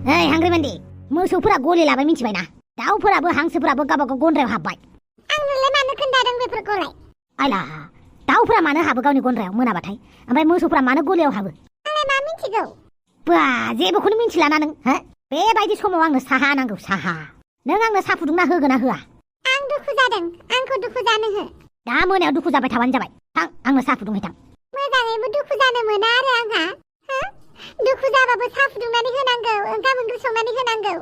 ओइ हांग्रिमोनदि मोसौफोरा गलि लाबाय मिथिबायना दाउफोराबो हांसोफोराबो गावबागाव गन्द्रायाव हाबबाय आंनोलाय मानो खोन्थादों बेफोरखौलाय आइला दाउफोरा मानो हाबो गावनि गन्द्रायाव मोनाबाथाय ओमफ्राय मोसौफोरा मानो गलियाव हाबो आंलाय मा मिथिगौ बा जेबोखौनो मिथिलाना नों हो बेबायदि समाव आंनो साहा नांगौ साहा नों आंनो साहा फुदुंना होगोना होआ आं दुखु जादों आंखौ दुखु जानो हो दा मोनायाव दुखु जाबाय थाबानो जाबाय थां आंनो साहा फुदुंहै थां मोजाङैबो दुखु जानो मोना आरो आंहा दुखु जाबाबो साहा फुदुंनानै होनांगौ ओंखाम ओंख्रि संनानै होनांगौ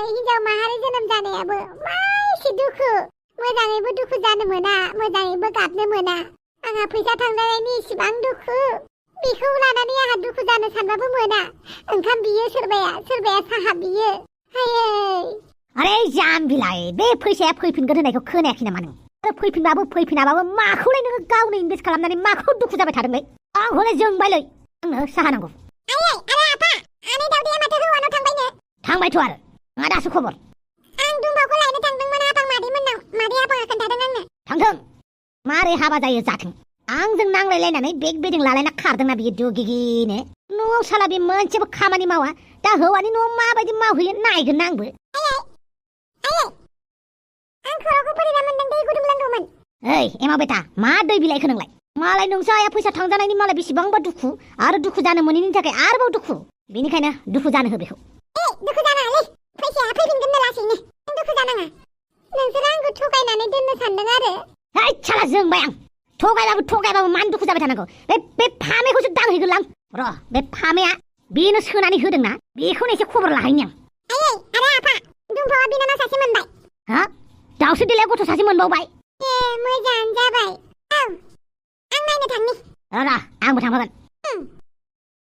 हिनजाव माहारि जोनोम जानायाबो मा एसे दुखु मोजाङैबो दुखु जानो मोना मोजाङैबो गाबनो मोना आंहा फैसा थांनायनि इसिबां दुखु बेखौ लानानै आंहा दुखु जानो सानबाबो मोना ओंखाम बियो सोरबाया साहा बियो अरे जाम्बिलाय बे फैसाया फैफिनगोन होननायखौ खोनायाखै नामा नों फैफिनबाबो फैफिनाबाबो माखौलाय नोङो गावनो इनभेस्ट खालामनानै माखौ दुखु जाबाय थादोंलै आंखौलाय जोंबायलै आंनो साहा नांगौ थांबायथ' आरो मा दासो खबर आं दुम्बावखौ लायनो थांदोंमोन आफा मादैमोननाव मादै आफाया खोन्थादों आंनो थांथों मारै हाबा जायो जाथों आंजों नांलायलायनानै बेग बेदिं लालायना खारदोंना बियो दुगिगिनो न'आव साला बे मोनसेबो खामानि मावा दा हौवानि न'आव माबायदि मावहैयो नायगोन आंबो आं खर'खौ बोरैबा मोनदों दै गुदुं लोंगौमोन ओइ एमा बेटा मा दै बिलाइखौ नोंलाय मालाय नोंसो आया फैसा थांजानायनि मालाय बेसेबांबा दुखु आरो दुखु जानो मोनैनि थाखाय आरोबाव दुखु बेनिखायनो दुखु जानो हो बेखौ दुखु जानाङालै फैसाया फैफिनगोन लासैनो नों दुखु जानाङा नोंसोर आंखौ थगायनानै दोननो सानदों आरो है साला जोंबाय आं थगायबाबो मानो दुखु जाबाय थानांगौ बे फामेखौसो दांहैगोन आं र' बे फामेया बेनो सोनानै होदोंना बेखौनो एसे खबर लाहैनि आं आरो आफा दुम्बावा बिनानाव सासे मोनबाय हा दाउसो देलाय गथ' सासे मोनबावबाय मोजाङानो जाबाय आं नायनो थांनि र' आंबो थांफागोन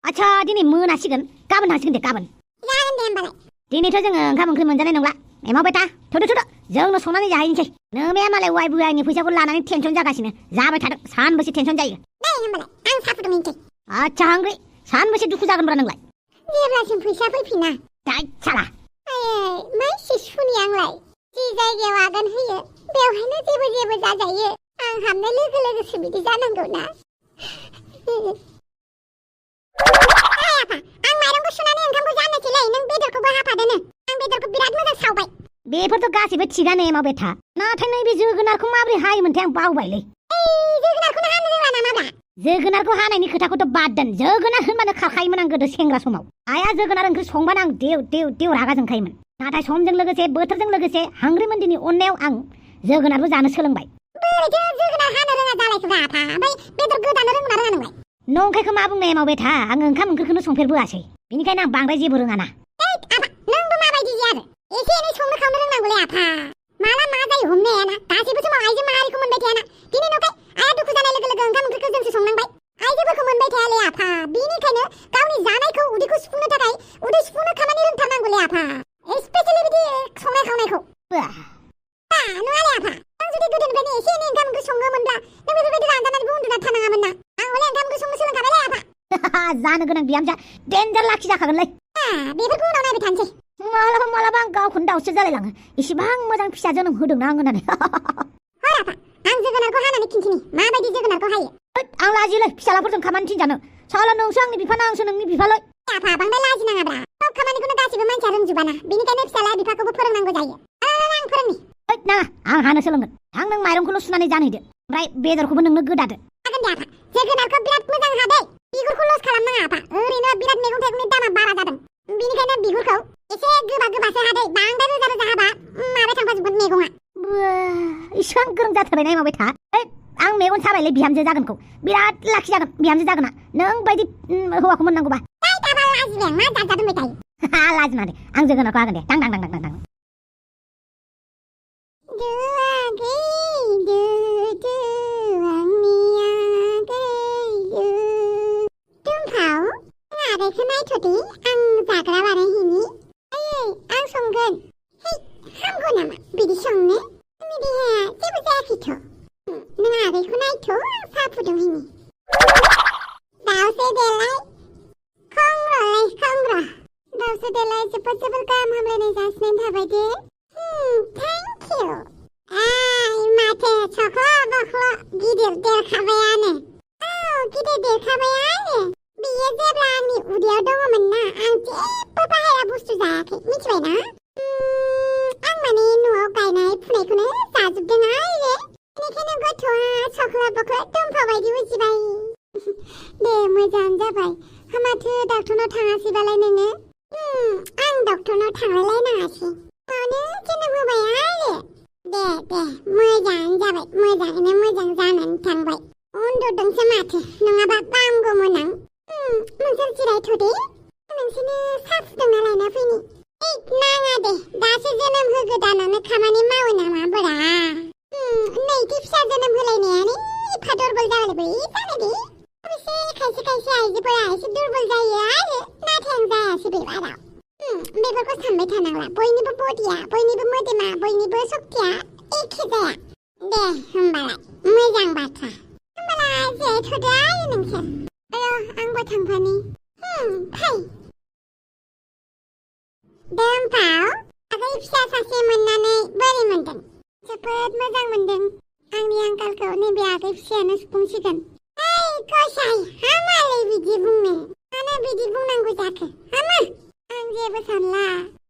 आच्छा दिनै मोनासिगोन गाबोन थांसिगोन दे गाबोन जागोन दे होमबालाय दिनैथ' जोङो ओंखाम ओंख्रि मोनजानाय नंला एमाव बेटा थुदो जोंनो संनानै जाहैनोसै नोमाया मालाय वाइ बुवाइनि फैसाखौ लानानै टेनसन जागासिनो जाबाय थादों सानबेसे टेनसन जायो दे होमबालाय आं साहा फुदुंहैनोसै आच्छा हांग्रि सानबेसे दुखु जागोनब्रा नोंलाय जेब्लासिम फैसा फैफिना दाय साला मा एसे सुनि आंलाय जि जायगायाव आगान होयो बेवहायनो जेबो जाजायो आं हाबनाय लोगो लोगोसो बिदि जानांगौ ना आं माइरंखौ सुनानै ओंखामखौ जानोसैलै नों बेदरखौबो हाफादोनो आं बेदरखौ बिराद मोजां सावबाय बेफोरथ' गासैबो थिगानो एमाव बेटा नाथाय नैबे जोगोनारखौ माबोरै हायोमोनथाय आं बावबायलै जोगोनारखौनो हानो रोङा नामाब्रा जोगोनारखौ हानायनि खोथाखौथ' बाद दोन जोगोनार होनबानो खारखायोमोन आं गोदो सेंग्रा समाव आइया जोगोनार ओंख्रि संबानो आं देव रागा जोंखायोमोन नाथाय समजों लोगोसे बोथोरजों लोगोसे हांग्रिमोनदिनि अननायाव आं जोगोनारबो जानो सोलोंबाय बोरैथो जोगोनार हानो रोङा जालायखोब्रा आफा ओमफ्राय बेदर गोदानो रोङा नोंलाय नंखायखौ मा बुंनो एमाव बेटा आं ओंखाम ओंख्रिखौनो संफेरबोआसै बेनिखायनो आं बांद्राय जेबो रोङाना आफा नोंबो माबायदि आरो एसे एनै संनो खावनो रोंनांगौलै आफा माला मा जायो हमनो हायाना गासैबो समाव आइजो माहारिखौ मोनबाय थायाना दिनै नंखाय आइया दुखु जानाय लोगो लोगो ओंखाम ओंख्रिखौ जोंसो संनांबाय आइजोफोरखौ मोनबाय थायालै आफा बेनिखायनो गावनि जानायखौ उदैखौ सुफुंनो थाखाय उदै सुफुंनो खामानि रोंथारनांगौलै आफा स्पेशेलि बिदि संनाय खावनायखौ नङालै आफा आं जुदि गोदोनिफ्रायनो एसे एनै ओंखाम ओंख्रि सङोमोनब्ला नों बेफोरबायदि रानजानानैबो उन्दुना थानाङामोन ना आं हले ओंखाम ओंख्रि संनो सोलोंखाबायलै आफा जानो गोनां बिहामजोआ देन्जार लाखि जाखागोनलै बेफोरखौ उनाव नायबाय थानोसै मालाबा आं गावखौनो दाउसो जालायलाङो इसिबां मोजां फिसा जोनोम होदोंना आं होननानै हर आफा आं जोगोनारखौ हानानै खिन्थिनि माबायदि जोगोनारखौ हायो आं लाजियोलै फिसालाफोरजों खामानि थिनजानो साला नोंसो आंनि बिफा आंसो नोंनि बिफालै आफा बांद्राय लाजिनाङाब्रा सब खामानिखौनो गासिबो मानसिया रोंजोबाना बेनिखायनो फिसाला बिफाखौबो फोरोंनांगौ जायो आं फोरोंनि नाङा आं हानो सोलोंगोन आं नों माइरंखौल' सुनानै जानहैदो ओमफ्राय बेदरखौबो नोंनो गोदादो जागोन दे आफा जोगोनारखौ बिराद मोजां हादे बिगुरखौ लस खालामनाङा आफा ओरैनो बिराद मैगं थाइगंनि दामा बारा जादों बेनिखायनो बिगुरखौ एसे गोबासो हादे बांद्राय रोजा हाबा माबा थांफाजोबगोन मैगङा इसिबां गोरों जाथारबायना माबाय था आं मेगन साबायलै बिहामजो जागोनखौ बिराद लाखि जागोन बिहामजो जागोना नों बायदि हौवाखौ मोननांगौबा लाजिबाय मा जाद होनबाय थायो लाजिमा दे आं जोगोनारखौ हागोन दे दां आगैखौ नायथ'दे आं जाग्रा बानायहैनि आं संगोन हामगौ नामा बिदि संनो आंनि देहाया जेबो जायाखैथ' नों आगैखौ नायथ' साहा फुदुंहैनि दाउसो देलाय खंग्र दाउसो देलाय जोबोद गाहाम हामलायनाय जासिनाय थाबाय दे थेंक इउ माथो सख्ल' बख्ल' गिदिर देरखाबायानो गिदिर देरखाबायानो बियो जेब्ला आंनि उदैयाव दङमोन ना आं जेबो बाहेरा बुस्थु जाया जायाखै मिथिबायना आं माने न'आव गायनाय फुनायखौनो जाजोबदों आरो बेनिखायनो गथ'आ सख्ला बख्ला दुम्फाव बायदि उजिबाय दे मोजाङानो जाबाय माथो डक्टरनाव थाङासैबालाय नोङो आं डक्टरनाव थांलायलायनाङासै न'आवनो जोनोम होबाय आरो दे मोजाङानो जाबाय मोजाङैनो मोजां जानानै थांबाय उन्दुदोंसो माथो नङाबा बामगौमोन आं नोंसोर जिरायथ'दे नोंसोरनो साहा फुदुंना लायना फैनि नाङा दे दासो जोनोम होगोदानानो खामानि मावो नामा बोरा नैथि फिसा जोनोम होलायनायानो एफा दुरबल जाबाय बोरै जानो दे अबयसे खायसे खायसे आइजोफोरा एसे दुरबल जायो आरो नाथाय आं जायासै बेबाराव बेफोरखौ सानबाय थानांला बयनिबो बडिया बयनिबो मोदोमा बयनिबो सक्तिया एखे जाया दे होमबालाय मोजां बाथ्रा होमबालाय जिरायथ'दो आरो नोंसोर आंबो थांफानि फै दोम्फाव आगै फिसा सासे मोननानै बोरै मोनदों जोबोद मोजां मोनदों आंनि आंखालखौ नैबे आगै फिसायानो सुफुंसिगोन गसाइ हामालै बिदि बुंनो मानो बिदि बुंनांगौ जाखो हामा आं जेबो सानला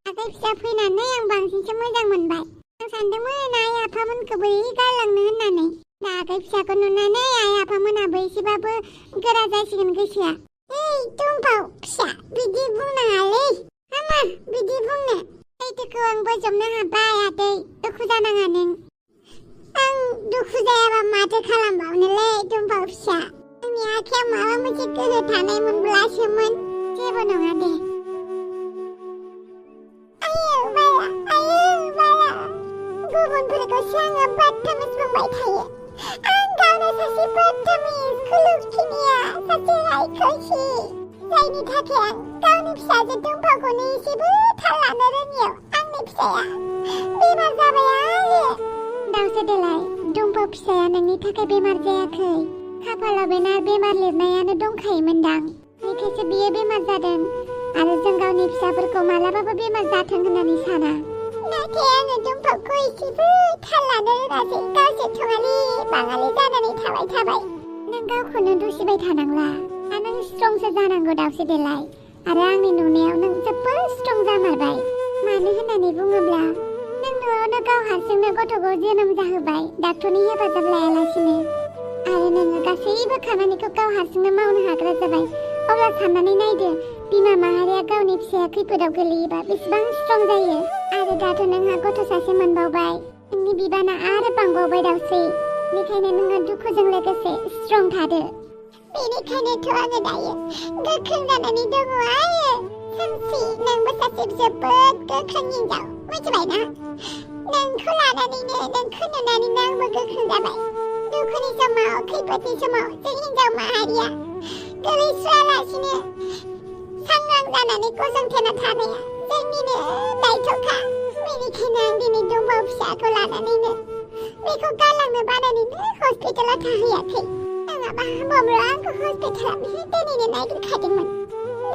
आगै फिसा फैनानै आं बांसिनसो मोजां मोनबाय आं सानदोंमोन आइ आफामोनखौ बोरै गारलांनो होननानै दा आगै फिसाखौ नुनानै आइ आफामोनाबो एसेबाबो गोरा जासिगोन गोसोआ दुम्फाव फिसा बिदि बुंनाङालै हामा बिदि बुंनो सैथोखौ आं बोजबनो हाबाय आदै दुखु जानाङा नों आं दुखु जायाबा माथो खालामबावनोलै दुम्फाव फिसा आंनि आखायाव माबा मोनसे गोहो थानायमोनब्लासोमोन जेबो नङा दे आयौ बाला गुबुनफोरखौसो आङो बदतमिज बुंबाय थायो आं गावनो सासे बदतमिज खुलुखिनिया सासे रायखसि जायनि थाखाय आं गावनि फिसाजो दुम्फावखौनो एसेबो थाल लानो रोङियाव आंनि फिसाया बेमार जाबाय आरो दावसो देलाय दुम्फाव फिसाया नोंनि थाखाय बेमार जायाखै खाफालाव बेमार लिरनायानो दंखायोमोनदां बेखायसो बियो बेमार जादों आरो जों गावनि फिसाफोरखौ मालाबाबो बेमार जाथों होननानै साना नाथाय आङो दुम्फावखौ एसेबो थाल लानो रोङासै गावसो थङालि बाङालि जानानै थाबाय नों गावखौनो दुसिबाय थानांला नों स्ट्रंसो जानांगौ दावसो देलाय आरो आंनि नुनायाव नों जोबोद स्ट्रं जामारबाय मानो होननानै बुङोब्ला नों न'आवनो गाव हारसिंनो गथ'खौ जोनोम जाहोबाय डाक्टरनि हेफाजाब लायालासिनो आरो नोङो गासैबो खामानिखौ गाव हारसिंनो मावनो हाग्रा जाबाय अब्ला साननानै नायदो बिमा माहारिया गावनि फिसाया खैफोदाव गोलैयोबा बेसेबां स्ट्रं जायो आरो दाथ' नोंहा गथ' सासे मोनबावबाय नोंनि बिबाना आरो बांबावबाय दावसै बेनिखायनो नोङो दुखुजों लोगोसे स्ट्रं थादो बेनिखायनोथ' आङो दायो गोख्रों जानानै दङ आरो सानसे नोंबो सासे जोबोद गोख्रों हिनजाव मिथिबायना नोंखौ लानानैनो नोंखौ नुनानैनो आंबो गोख्रों जाबाय दुखुनि समाव खैफोदनि समाव जों हिनजाव माहारिया गोलैस्रायालासिनो सांग्रां जानानै गसंथेना थानाया जोंनिनो दायथ'खा बेनिखायनो आं दिनै दुम्फाव फिसाखौ लानानैनो बेखौ गारलांनो बानानैनो हस्पिटालाव थाहैयाखै नङाबा बबेबा आंखौ हस्पिटालाव दिनैनो नायगिरखादोंमोन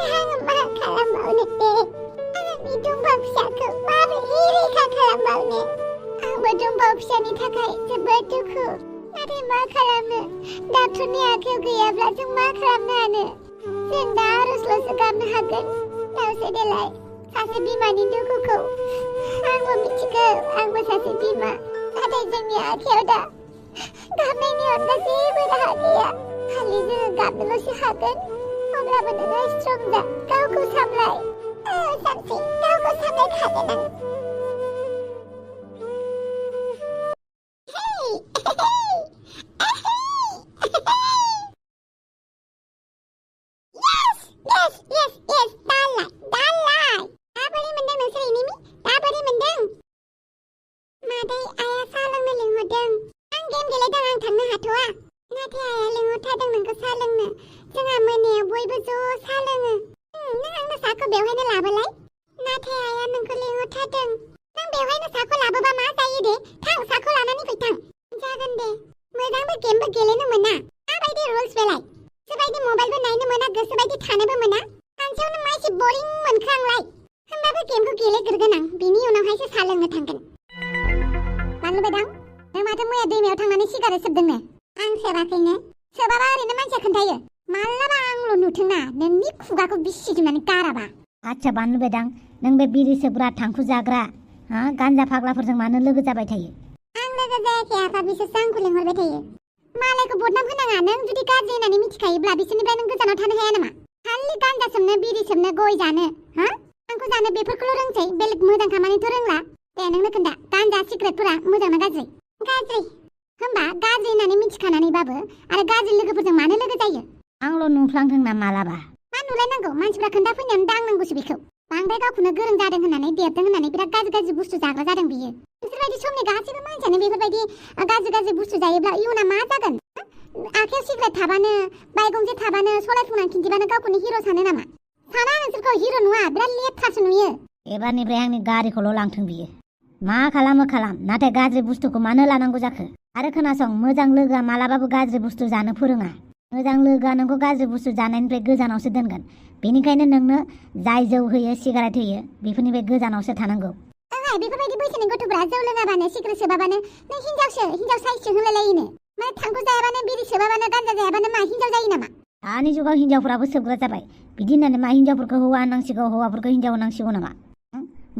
आङो मा खालामबावनो दे आंनि दुम्फाव फिसाखौ माबोरै रैखा खालामबावनो आंबो दुम्फाव फिसानि थाखाय जोबोद दुखु नाथाय मा खालामनो डाक्टरनि आखायाव गैयाब्ला जों मा खालामनो हानो जों दा आर'जल'सो गाबनो हागोन दावसो देलाय सासे बिमानि दुखुखौ आंबो मिथिगौ आंबो सासे बिमा नाथाय जोंनि आखायाव दा गाबनायनि अनगा जेबो राहा गैया खालि जोङो गाबनोल'सो हागोन अब्लाबो नोङो स्ट्रं जा गावखौ सामलाय सानसे गावखौ सामलायखागोन आं आच्छा बानलु बेदां नों बे बिरि सोबग्रा थांखु जाग्रा गान्जा फाग्लाफोरजों मानो लोगो जाबाय थायो? आं लोगो जायाखै आफा, बिसोरसो आंखौ लिंहरबाय थायो। मालायखौ बदनाम होनाङा। नों जुदि गाज्रि होननानै मिथिखायोब्ला बिसोरनिफ्राय नों गोजानाव थानो हाया नामा? खालि गान्जा सोबनो, बिरि सोबनो, गय जानो, थांखु जानो बेफोरखौल' रोंसै, बेलेग मोजां खामानिथ' रोंला। दे नोंनो खोन्था, गान्जा सिगारेटफोरा मोजां ना गाज्रि? गाज्रि। होमबा गाज्रि होननानै मिथिखानानैबाबो आरो गाज्रि लोगोफोरजों मानो लोगो जायो? आंल' नुफ्लांदों ना मालाबा? मा नुलायनांगौ? मानसिफ्रा खोन्थाफैनायावनो दांनांगौसो बेखौ। बांद्राय गावखौनो गोरों जादों होननानै, देरदों होननानै बिराद गाज्रि बुस्थु जाग्रा जादों बियो। बिसोरबायदि समनि गासैबो मानसियानो बेफोरबायदि गाज्रि बुस्थु जायोब्ला इयुना मा जागोन? आखायाव सिगारेट थाबानो, बाइक गंसे थाबानो, सलायफुंनानै खिन्थिबानो गावखौनो हिर' सानो नामा? साना, नोंसोरखौ हिर' नुवा, बिराद लेथ्रासो नुयो। एबारनिफ्राय आंनि गारिखौल' लांथों बियो। मा खालामो खालाम, नाथाय गाज्रि बुस्थुखौ मानो लानांगौ जाखो? आरो खोनासं, मोजां लोगोआ मालाबाबो गाज्रि बुस्थु जानो फोरोङा। मोजां लोगोआ नोंखौ गाज्रि बुस्थु जानायनिफ्राय गोजानावसो दोनगोन। बेनिखायनो नोंनो जाय जौ होयो, सिगारेट होयो, बेफोरनिफ्राय गोजानावसो थानांगौ। ओइ, बेफोरबायदि बैसोनि गथ'फोरा जौ लोङाबानो, सिगारेट सोबाबानो नों हिनजाव साइससो होनलायलायोनो। माने थांखु जायाबानो, बिरि सोबाबानो, गान्जा जायाबानो मा हिनजाव जायो नामा? दानि जुगाव हिनजावफोराबो सोबग्रा जाबाय। बिदि होननानै मा हिनजावफोरखौ हौवा होनांसिगौ, हौवाफोरखौ हिनजाव होनांसिगौ नामा?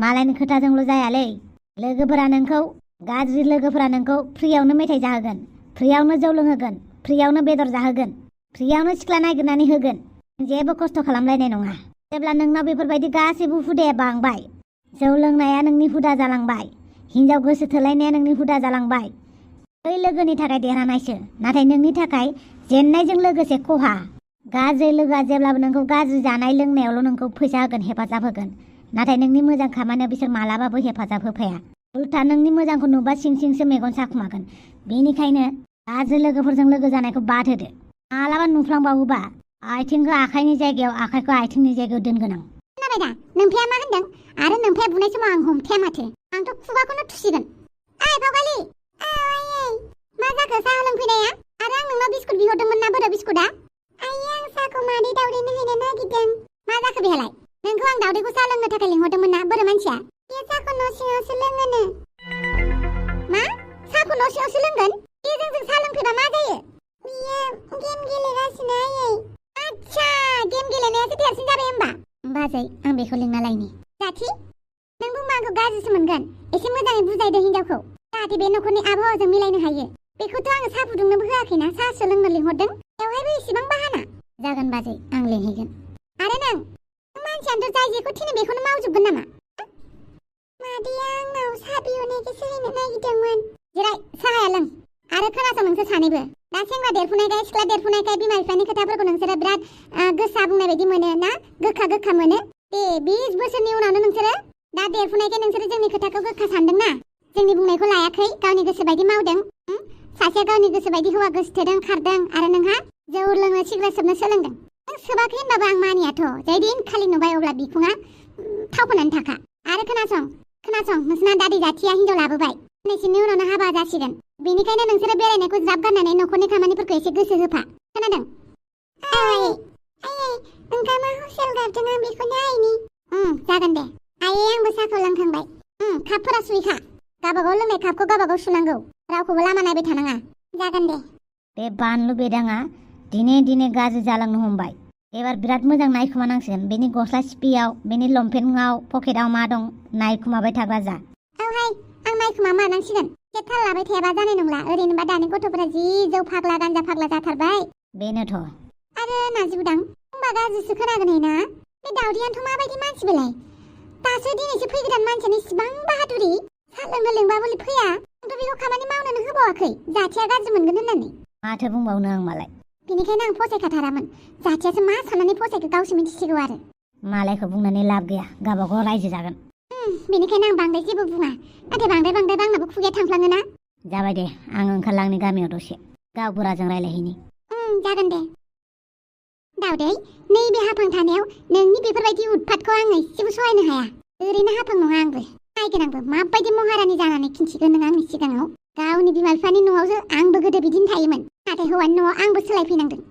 मालायनि खोथाजोंल' जायालै। लोगोफोरा नोंखौ, गाज्रि लोगोफोरा नोंखौ फ्रियावनो मेथाइ जाहोगोन, फ्रियावनो जौ लोंहोगोन, फ्रियावनो बेदर जाहोगोन, फ्रियावनो सिख्ला नागिरनानै होगोन। जेबो खस्थ' खालामलायनाय नङा। जेब्ला नोंनाव बेफोरबायदि गासैबो हुदाया बांबाय, जौ लोंनाया नोंनि हुदा जालांबाय, हिनजाव गोसो थोलायनाया नोंनि हुदा जालांबाय, बै लोगोनि थाखाय देरहानायसो, नाथाय नोंनि थाखाय जेननायजों लोगोसे खहा। गाज्रि लोगोआ जेब्लाबो नोंखौ गाज्रि जानाय लोंनायावल' नोंखौ फैसा होगोन, हेफाजाब होगोन, नाथाय नोंनि मोजां खामानियाव बिसोर मालाबाबो हेफाजाब होफाया। उल्था नोंनि मोजांखौ नुबा सिं मेगन साखुमागोन। बेनिखायनो गाज्रि लोगोफोरजों लोगो जानायखौ बाद होदो। मालाबा नुफ्लांबावोबा आथिंखौ आखाइनि जायगायाव, आखाइखौ आथिंनि जायगायाव दोनगोन आं। खोनाबाय दा? नोमफाया मा होनदों? आरो नोमफाया बुनाय समाव आं हमथाया माथो? आंथ' खुगाखौनो थुसिगोन। ओइ फावगालि, मा जाखो साहा लोंफैनाया? आरो आं नोंनाव बिस्कुट बिहरदोंमोन ना, बोरो बिस्कुटआ? आइयै, आं साहाखौ मादै दावदैनो हैनो नागिरदों। मा जाखो बेहालाय? नोंखौ आं दावदैखौ साहा लोंनो थाखाय लिंहरदोंमोन ना, बोरो मानसिया? बे साहाखौ न' सिङावसो लोङोनो। मा? साहाखौ न' सिङावसो लोंगोन? बे जोंजों साहा लोंफैबा मा जायो? बियो गेम गेलेगासिनो आयै। आच्छा, गेम गेलेनायासो देरसिन जाबाय होमबा? बाजै, आं बेखौ लिंना लायनि। जाथि, नों बुंबा आंखौ गाज्रिसो मोनगोन। एसे मोजाङै बुजायदो हिनजावखौ, जाहाथे बे न'खरनि आबहावाजों मिलायनो हायो। बेखौथ' आङो साहा फुदुंनोबो होआखैना, साहासो लोंनो लिंहरदों। बेवहायबो इसेबां बाहाना। जागोन बाजै, आं लिंहैगोन। आरो नों मानसियानोथ' जाय जेखौ थिनो बेखौनो मावजोबगोन नामा? मादैया आंनाव साहा बिहरनायखौसो हैनो नागिरदोंमोन। जिराय, साहाया लों। आरो खोनासं नोंसोर सानैबो, दा सेंग्रा देरफुनायखाय, सिख्ला देरफुनायखाय बिमा बिफानि खोथाफोरखौ नोंसोरो बिराद गोसा बुंनाय बायदि मोनो ना, गोखा मोनो। दे 20 बोसोरनि उनावनो नोंसोरो दा देरफुनायखाय नोंसोरो जोंनि खोथाखौ गोखा सानदों ना? जोंनि बुंनायखौ लायाखै, गावनि गोसो बायदि मावदों। सासेया गावनि गोसो बायदि हौवा गोसोथोदों, खारदों, आरो नोंहा जौ लोंनो, सिगारेट सोबनो सोलोंदों। नों सोबाखै होनबाबो आं मानियाथ'। जै दिन खालि नुबाय अब्ला बिखुङा थाव फोननानै थाखा। आरो खोनासं, नोंसिना दादै जाथिया हिनजाव लाबोबाय। साननैसोनि उनावनो हाबा जासिगोन। बेनिखायनो नोंसोरो बेरायनायखौ ज्राब गारनानै न'खरनि खामानिफोरखौ एसे गोसो होफा। खोनादों? आयै, ओंखामा हुसेल गाबदों, आं बेखौ नायनि। जागोन दे। आयै, आंबो साहाखौ लोंखांबाय। कापफोरा सुइखा। गावबागाव लोंनाय कापखौ गावबागाव सुनांगौ। रावखौबो लामा नायबाय थानाङा। जागोन दे। बे बानलु बेदाङा दिने गाज्रि जालांनो हमबाय। एबार बिराद मोजां नायखुमानांसिगोन। बेनि गस्ला सिपियाव, बेनि लंपेन्टआव, पकेटाव मा दं नायखुमाबाय थाग्रा जा। औहाय, आं नायखुमा मारनांसिगोन। एसे थाल लाबाय थायाबा जानाय नंला। ओरैनोबा दानि गथ'फोरा जि जौ फाग्ला, गान्जा फाग्ला जाथारबाय। बेनोथ'। आरो नाजिबुदां, होमबा गाज्रिसो खोनागोन ना? बे दावदैयानोथ' माबायदि मानसि बेलाय? दासो दिनैसो फैगोदान मानसियानो इसिबां बाहादुरि। साहा लोंनो लिंबाबो फैया। आंथ' बेखौ खामानि मावनोनो होबावाखै, जाथिया गाज्रि मोनगोन होननानै। माथो बुंबावनो आं मालाय। बेनिखायनो आं फसायखाथारामोन। जाथियासो मा साननानै फसायखो गावसो मिथिसिगौ आरो। मालायखौ बुंनानै लाब गैया, गावबागाव रायजो जागोन। बेनिखायनो आं बांद्राय जेबो बुङा। नाथाय बांद्राय आंनाबो खुगाया थांफ्लाङो ना। जाबाय दे, आं ओंखारलांनि गामियाव दसे। गावबुराजों रायलायहैनि। जागोन दे। दावदै, नैबे हाफां थानायाव नोंनि बेफोरबायदि उतपातखौ आं एसेबो सहायनो हाया। ओरैनो हाफां नङा आंबो। नायगोन आंबो माबायदि महारानि जानानै खिन्थिगोन नों आंनि सिगाङाव। गावनि बिमा बिफानि न'आवसो आंबो गोदो बिदिनो थायोमोन। नाथाय हौवानि न'आव आंबो सोलायफैनांदों।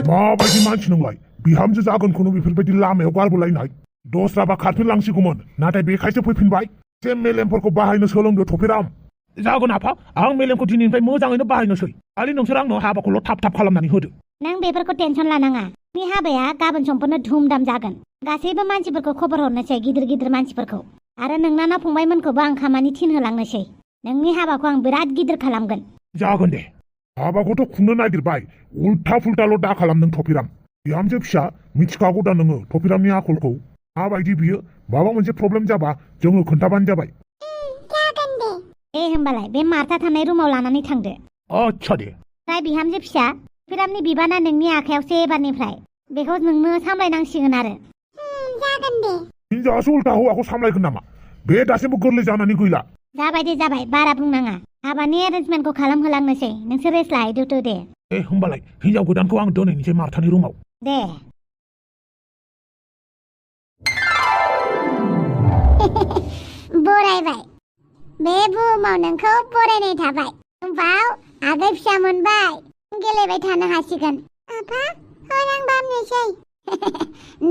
माबायदि मानसि नोंलाय? बिहामजो जागोनखौनो बेफोरबायदि लामायाव गारबोलायनाय। दस्राबा खारफिनलांसिगौमोन, नाथाय बेखायसो फैफिनबाय। एसे मेलेमफोरखौ बाहायनो सोलोंदो टपिराम। जागोन आफा, आं मेलेमखौ दिनैनिफ्राय मोजाङैनो बाहायनोसै। खालि नोंसोर आंनो हाबाखौल' थाब खालामनानै होदो। नों बेफोरखौ टेनसन लानाङा बे हाबाया गाबोन समफोरनो धुमधाम जागोन गासैबो मानसिफोरखौ खबर हरनोसै गिदिर मानसिफोरखौ आरो नोंनाना फंबायमोनखौबो आं खामानि थिनहोलांनोसै नोंनि हाबाखौ आं बिराद गिदिर खालामगोन जागोन दे हाबाखौथ' खुंनो नागिरबाय उल्था फुल्टाल' दा खालामदों टपिराम बिहामजो फिसा मिथिखागौ दा नोङो टपिरामनि आखलखौ माबायदि बियो माबा मोनसे प्रब्लेम जाबा जोङो खोन्थाबानो जाबाय जागोन दे होमबालाय बे मार्था थानाय रुमाव लानानै थांदो आच्छा दे ओमफ्राय बिहामजो फिसा टपिरामनि बिबाना नोंनि आखायावसो एबारनिफ्राय बेखौ नोंनो सामलायनांसिगोन आरो जागोन दे हिनजावासो उल्था हौवाखौ सामलायगोन नामा बे दासिमबो गोरलै जानानै गैला जाबाय दे जाबाय बारा बुंनाङा हाबानि एरेन्जमेन्टखौ खालामहोलांनोसै नोंसोर रेस्ट लाहैदोथ' दे होमबालाय हिनजाव गोदानखौ आं दोनहैनोसै मार्थानि रुमाव दे बरायबाय बे बुहुमाव नोंखौ बरायनाय थाबाय बाव आगै फिसा मोनबाय गेलेबाय थानो हासिगोन आफा आं बामनोसै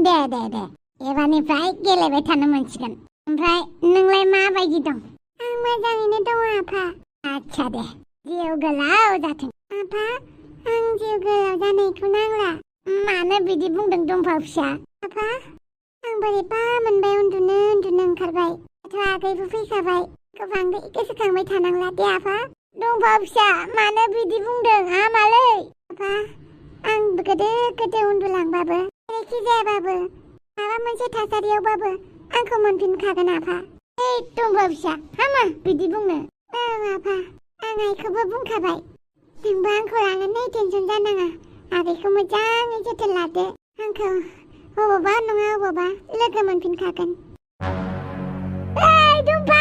दे दे दे एबारनिफ्राय गेलेबाय थानो मोनसिगोन ओमफ्राय नोंलाय माबायदि दं आं मोजाङैनो दङ आफा आच्छा दे जिउ गोलाव जाथों आफा आं जिउ गोलाव जानायखौ नांला मानो बिदि बुंदों दुम्फा फिसा आफा आं बोरैबा मोनबाय उन्दुनो ओंखारबाय दाथ' आगैबो फैखाबाय बांद्राय गोसोखांबाय थानांला दे आफा दुम्फा फिसा मानो बिदि बुंदों हामालै आफा आं गोदो उन्दुलांबाबो जेरैखि जायाबाबो माबा मोनसे थासारियावबाबो आंखौ मोनफिनखागोन आफा ओइ दुम्फा फिसा हामा बिदि बुंनो औ आफा आं आइखौबो बुंखाबाय नोंबो आंखौ लानानै टेनसन जानाङा आगैखौ मोजाङै जोथोन लादो आंखौ अबावबा नङा अबावबा लोगो मोनफिनखागोन ओइ दुम्फा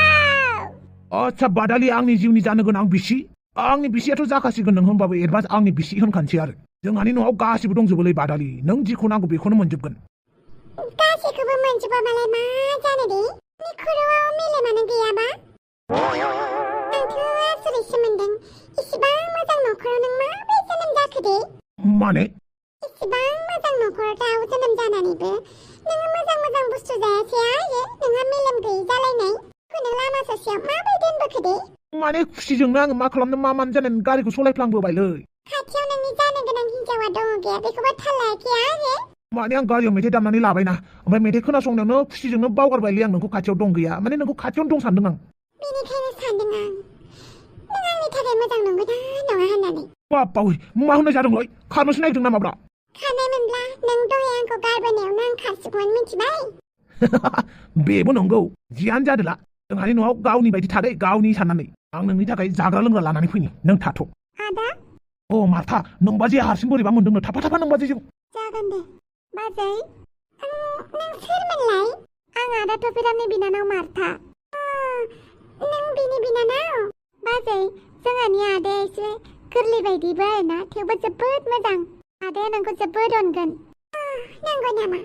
आच्छा बादालि आंनि जिउनि जानो गोनां बिसि आंनि बिसियाथ' जाखासिगोन नों होनबाबो एडभान्स आंनि बिसि होनखानोसै आरो जोंहानि न'आव गासिबो दंजोबोलै बादालि नों जिखौ नांगौ बेखौनो मोनजोबगोन गासैखौबो मोनजोबाबालाय मा जानो दे नि खर'आव मेलेमानो गैयाबा आंथ' आसरितसो मोनदों इसिबां मोजां न'खराव नों माबोरै जोनोम जाखो दे माने इसिबां मोजां न'खराव जोनोम जानानैबो नोङो मोजां बुस्थु जायासै आरो नोंहा मेलेम गैयै जालायनाय नों लामा ससेयाव माबोरै दोनबोखो दे माने खुसिजोंनो आङो मा खालामनो मा मानो जानानै गारिखौ सलायफ्लांबोबायलै खाथियाव नोंनि जानो गोनां हिनजावा दङ गैया बेखौबो थाल लायाखै आरो माने आं गारियाव मेथाइ दामनानै लाबायना ओमफ्राय मेथाइ खोनासंनायावनो खुसिजोंनो बावगारबायलै आं नोंखौ खाथियाव दं गैया माने नोंखौ खाथियावनो दं सानदों आं बेनिखायनो सानदों आं नों आंनि थाखाय मोजां नंगौना नङा होननानै बापावै मा होननाय जादोंलै खारनोसो नागिरदों नामाब्रा खारनाय मोनब्ला नों दहाय आंखौ गारबोनायावनो आं खारसिगौमोन मिथिबाय बेबो नंगौ जियानो जादोला जोंहानि न'आव गावनि बायदि थादे गावनि साननानै आं नोंनि थाखाय जाग्रा लोंग्रा लानानै फैनि नों थाथ' आदा अ मार्था नोंबा जे हारसिं बोरैबा मोनदोंनो थाफा नोंबा जे जागोन दे बाजै नों सोरमोनलाय आं आदा टपिरामनि बिनानाव मार्था नों बिनि बिनानाव बाजै जोंहानि आदाया एसे गोरलै बायदिबो आरोना थेवबो जोबोद मोजां आदाया नोंखौ जोबोद अनगोन नंगौ नामा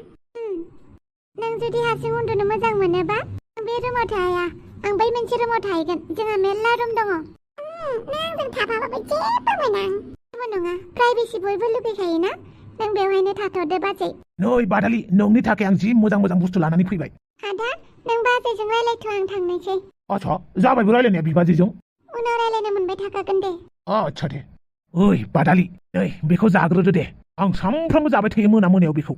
नों जुदि हारसिं उन्दुनो मोजां मोनोबा बे रुमाव थाया आं बै मोनसे रुमाव थाहैगोन जोंहा मेरला रुम दङ नों आंजों थाफाबाबो जेबो मोना जेबो नङा प्राइभेसि बयबो लुगैखायोना नों बेवहायनो थाथ'दो बाजै नै बादालि नोंनि थाखाय आं जि मोजां बुस्थु लानानै फैबाय आदा नों बाजैजों रायलायथ' आं थांनोसै आच्छा जाबायबो रायलायनाया बिबाजैजों उनाव रायलायनो मोनबाय थाखागोन दे आच्छा दे ओइ बादालि नै बेखौ जाग्रोदो दे आं सामफ्रामबो जाबाय थायो मोनायाव बेखौ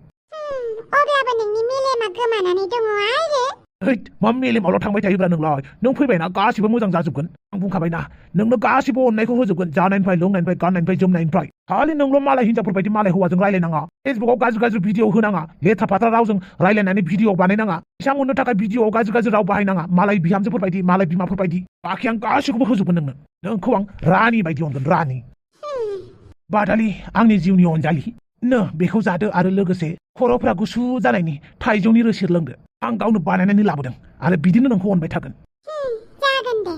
अब्लाबो नोंनि मेलेमा गोमानानै दङ आरो हैद मा मेलेमावल' थांबाय थायोब्रा नोंलाय नों फैबायना गासिबो मोजां जाजोबगोन आं बुंखाबायना नोंनो गासिबो अननायखौ होजोबगोन जानायनिफ्राय लोंनायनिफ्राय गाननायनिफ्राय जोमनायनिफ्राय खालि नोंल' मालाय हिनजावफोर बायदि मालाय हौवाजों रायलायनाङा फेसबुकाव गाज्रि भिडिअ होनाङा लेथ्रा फाथ्रा रावजों रायलायनानै भिडिअ बानायनाङा फैसा मोननो थाखाय भिडिअआव गाज्रि राव बाहायनाङा मालाय बिहामजोफोर बायदि मालाय बिमाफोर बायदि बाखि आं गासिखौबो होजोबगोन नोंखौ आं रानि बायदि अनगोन रानि बादालि आंनि जिउनि अनजालि नो बेखौ जादो आरो लोगोसे खर'फ्रा गुसु जानायनि थाइजौनि रोसि लोंदो आं गावनो बानायनानै लाबोदों आरो बिदिनो नोंखौ अनबाय थागोन जागोन दे